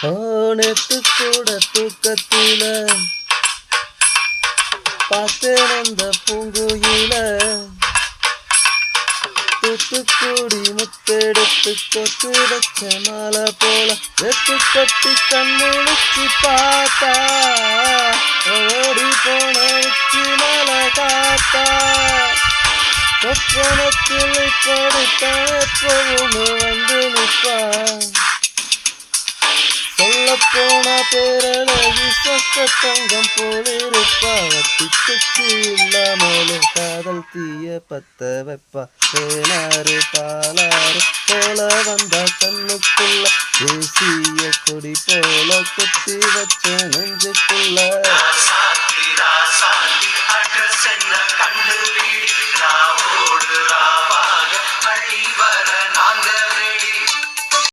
நேத்து கூட தூக்கத்தில பார்த்தேன் அந்த பூங்குயில தூத்துக்குடி முத்தெடுத்து கொத்து வச்ச மாலை போல வெத்து கொத்தி கண்முழிச்சு பார்த்தா ஓடி போன உச்சி மலை காத்தா சொப்பனத்தில் கொடுத்தான் எப்பவுமே வந்து நிற்பா சொல்ல போன பேரழகி சொக்க தங்கம் போலிருப்பா வட்டிக்கு இல்லாமலே காதல் தீய பத்த வைப்பா தேனாறு பாலாறு போல வந்தா கண்ணுக்குள்ள தேசிய